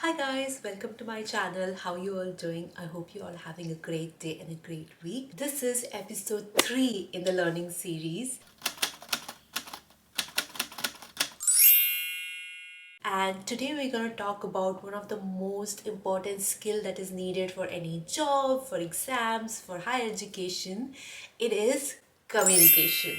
Hi guys, welcome to my channel. How you all doing? I hope you all having a great day and a great week. This is episode 3 in the learning series. And today we're going to talk about one of the most important skill that is needed for any job, for exams, for higher education. It is communication.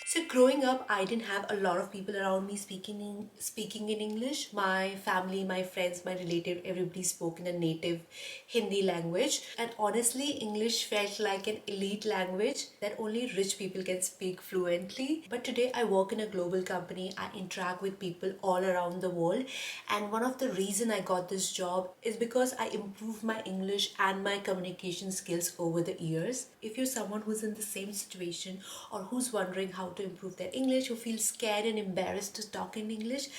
So growing up, I didn't have a lot of people around me speaking in English. My family, my friends, my relative, everybody spoke in a native Hindi language. And honestly, English felt like an elite language that only rich people can speak fluently. But today I work in a global company. I interact with people all around the world. And one of the reason I got this job is because I improved my English and my communication skills over the years. If you're someone who's in the same situation or who's wondering how to improve their English, who feels scared and embarrassed to talk in English,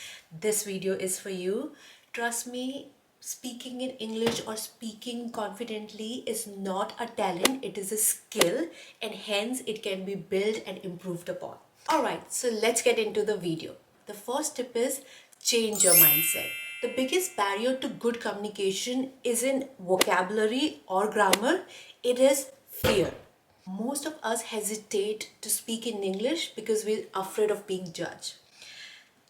this video is for you. Trust me, speaking in English or speaking confidently is not a talent, it is a skill, and hence it can be built and improved upon. Alright, so let's get into the video. The first tip is change your mindset. The biggest barrier to good communication isn't vocabulary or grammar, it is fear. Most of us hesitate to speak in English because we're afraid of being judged.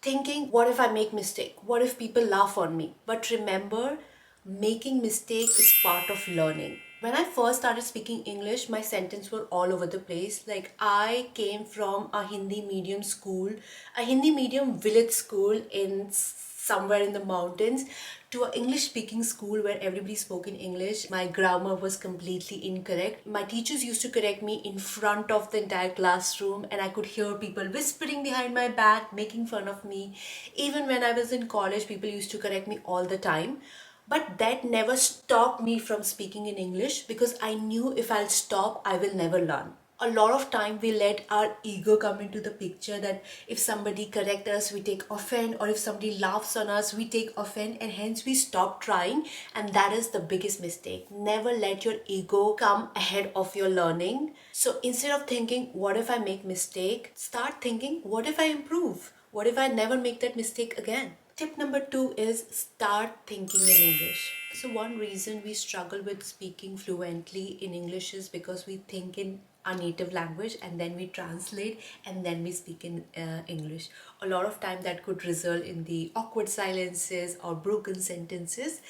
Thinking, what if I make mistake? What if people laugh on me? But remember, making mistake is part of learning. When I first started speaking English, my sentences were all over the place. Like, I came from a Hindi medium school, a Hindi medium village school in somewhere in the mountains, to an English speaking school where everybody spoke in English. My grammar was completely incorrect. My teachers used to correct me in front of the entire classroom, and I could hear people whispering behind my back, making fun of me. Even when I was in college, people used to correct me all the time. But that never stopped me from speaking in English because I knew if I'll stop, I will never learn. A lot of time we let our ego come into the picture, that if somebody correct us we take offense, or if somebody laughs on us we take offense, and hence we stop trying. And that is the biggest mistake. Never let your ego come ahead of your learning. So instead of thinking what if I make mistake, start thinking what if I improve, what if I never make that mistake again. Tip number 2 is start thinking in English. So one reason we struggle with speaking fluently in English is because we think in our native language and then we translate and then we speak in English. A lot of time that could result in the awkward silences or broken sentences.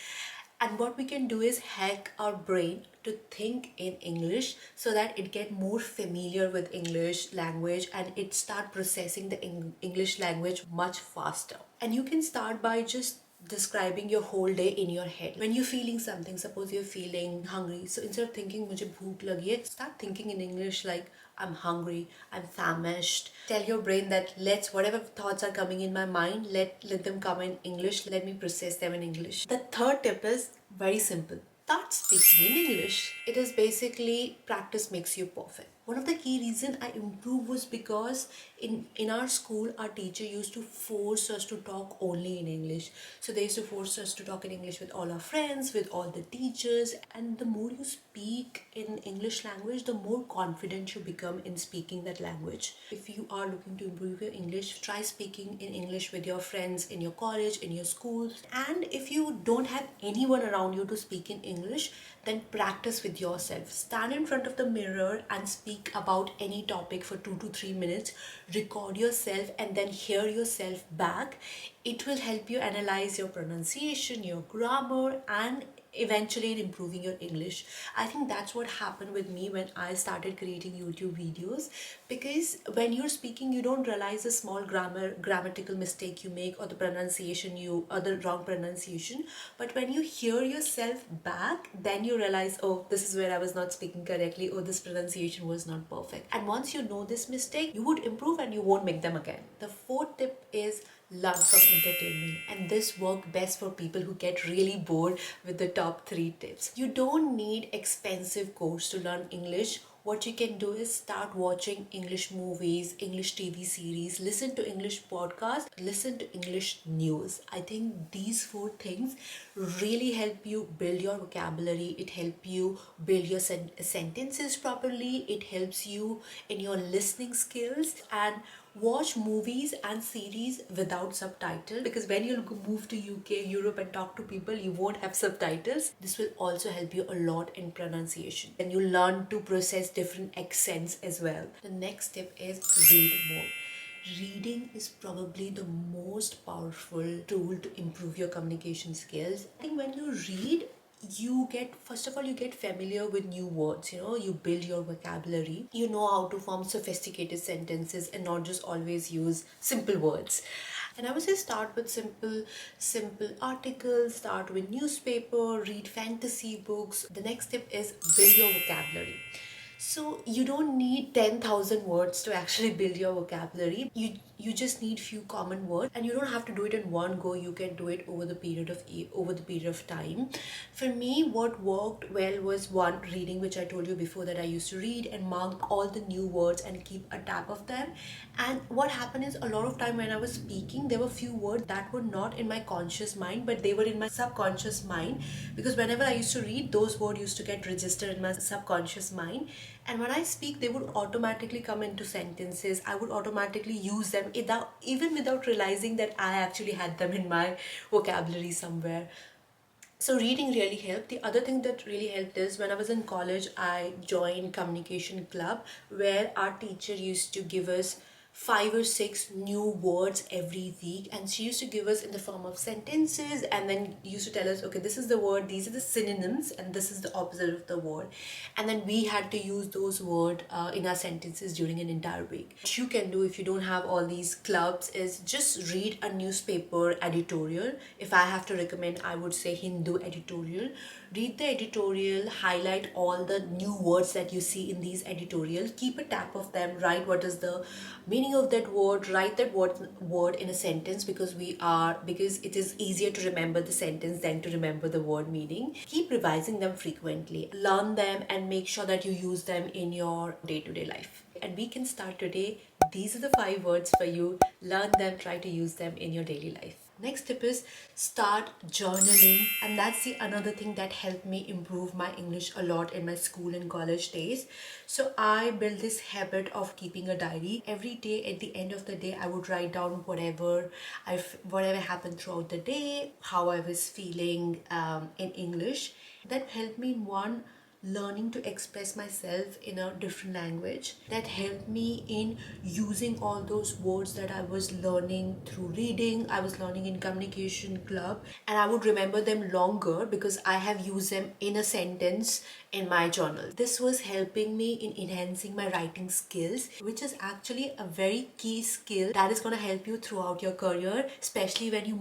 And what we can do is hack our brain to think in English so that it get more familiar with English language and it start processing the English language much faster. And you can start by just describing your whole day in your head. When you're feeling something, suppose you're feeling hungry, so instead of thinking mujhe bhook lagi hai, start thinking in English like I'm hungry, I'm famished. Tell your brain that let's, whatever thoughts are coming in my mind, let them come in English, let me process them in English. The third tip is very simple. Start speaking in English. It is basically practice makes you perfect. One of the key reason I improved was because in our school, our teacher used to force us to talk only in English. So they used to force us to talk in English with all our friends, with all the teachers. And the more you speak in English language, the more confident you become in speaking that language. If you are looking to improve your English, try speaking in English with your friends in your college, in your school. And if you don't have anyone around you to speak in English, then practice with yourself. Stand in front of the mirror and speak about any topic for 2 to 3 minutes. Record yourself and then hear yourself back. It will help you analyze your pronunciation, your grammar, and eventually in improving your English. I think that's what happened with me when I started creating YouTube videos, because when you're speaking you don't realize the small grammatical mistake you make, or the pronunciation or the wrong pronunciation. But when you hear yourself back, then you realize, oh, this is where I was not speaking correctly, or this pronunciation was not perfect. And once you know this mistake, you would improve and you won't make them again. The fourth tip is learn from entertainment, and this works best for people who get really bored with the top 3 tips. You don't need expensive course to learn English. What you can do is start watching English movies, English TV series, listen to English podcasts, listen to English news. I think these 4 things really help you build your vocabulary. It helps you build your sentences properly. It helps you in your listening skills. And Watch movies and series without subtitles, because when you move to UK, Europe and talk to people, you won't have subtitles. This will also help you a lot in pronunciation, and you learn to process different accents as well. The next step is read more. Reading is probably the most powerful tool to improve your communication skills. I think when you read, you get, first of all, you get familiar with new words, you build your vocabulary, you know how to form sophisticated sentences and not just always use simple words. And I would say start with simple articles, start with newspaper, read fantasy books. The next step is build your vocabulary. So you don't need 10,000 words to actually build your vocabulary. You just need few common words, and you don't have to do it in one go. You can do it over the period of time. For me, what worked well was one, reading, which I told you before that I used to read and mark all the new words and keep a tab of them. And what happened is, a lot of time when I was speaking, there were few words that were not in my conscious mind, but they were in my subconscious mind, because whenever I used to read, those words used to get registered in my subconscious mind, and when I speak, they would automatically come into sentences. I would automatically use them even without realizing that I actually had them in my vocabulary somewhere. So reading really helped. The other thing that really helped is, when I was in college, I joined communication club, where our teacher used to give us 5 or 6 new words every week, and she used to give us in the form of sentences, and then used to tell us, okay, this is the word, these are the synonyms, and this is the opposite of the word, and then we had to use those words in our sentences during an entire week. What you can do if you don't have all these clubs is just read a newspaper editorial. If I have to recommend, I would say Hindu editorial. Read the editorial, highlight all the new words that you see in these editorials, keep a tab of them, write what is the meaning of that word, write that word in a sentence, because it is easier to remember the sentence than to remember the word meaning. Keep revising them frequently, learn them, and make sure that you use them in your day-to-day life. And we can start today. These are the 5 words for you. Learn them, try to use them in your daily life. Next tip is start journaling, and that's the another thing that helped me improve my English a lot in my school and college days. So I built this habit of keeping a diary. Every day at the end of the day, I would write down whatever happened throughout the day, how I was feeling in English. That helped me in one, learning to express myself in a different language. That helped me in using all those words that I was learning through reading, I was learning in communication club, and I would remember them longer because I have used them in a sentence in my journal. This was helping me in enhancing my writing skills, which is actually a very key skill that is going to help you throughout your career, especially when you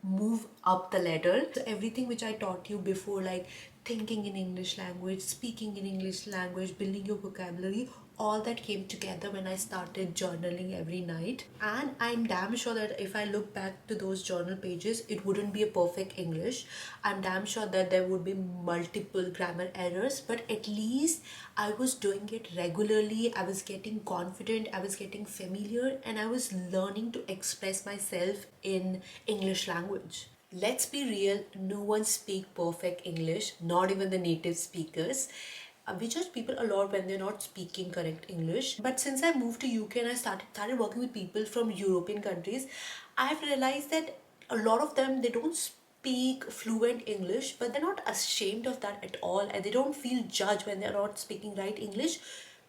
move up the ladder. So everything which I taught you before, like thinking in English language, speaking in English language, building your vocabulary, all that came together when I started journaling every night. And I'm damn sure that if I look back to those journal pages, it wouldn't be a perfect English. I'm damn sure that there would be multiple grammar errors, but at least I was doing it regularly. I was getting confident, I was getting familiar, and I was learning to express myself in English language. Let's be real, no one speaks perfect English, not even the native speakers. We judge people a lot when they're not speaking correct English. But since I moved to UK and I started working with people from European countries, I've realized that a lot of them, they don't speak fluent English, but they're not ashamed of that at all, and they don't feel judged when they're not speaking right English,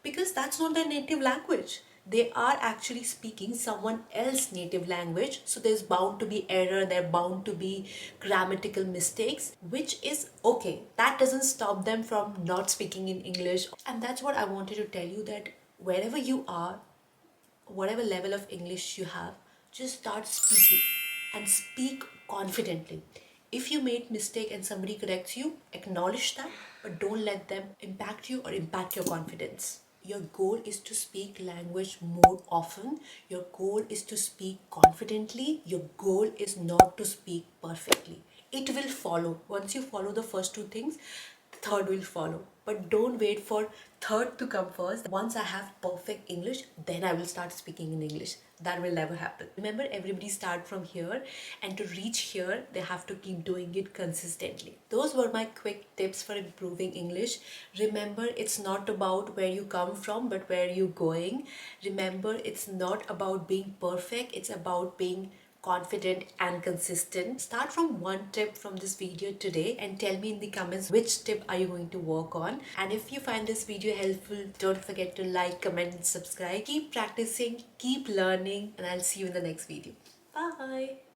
because that's not their native language. They are actually speaking someone else's native language, so there's bound to be error, there bound to be grammatical mistakes, which is okay. That doesn't stop them from not speaking in English. And that's what I wanted to tell you, that wherever you are, whatever level of English you have, just start speaking and speak confidently. If you made mistake and somebody corrects you, acknowledge that, but don't let them impact you or impact your confidence. Your goal is to speak language more often. Your goal is to speak confidently. Your goal is not to speak perfectly. It will follow. Once you follow the first two things, the third will follow. But don't wait for third to come first. Once I have perfect English, then I will start speaking in English. That will never happen. Remember, everybody start from here, and to reach here, they have to keep doing it consistently. Those were my quick tips for improving English. Remember, it's not about where you come from, but where you're going. Remember, it's not about being perfect, it's about being confident and consistent. Start from one tip from this video today and tell me in the comments which tip are you going to work on. And if you find this video helpful, don't forget to like, comment and subscribe. Keep practicing, keep learning, and I'll see you in the next video. Bye.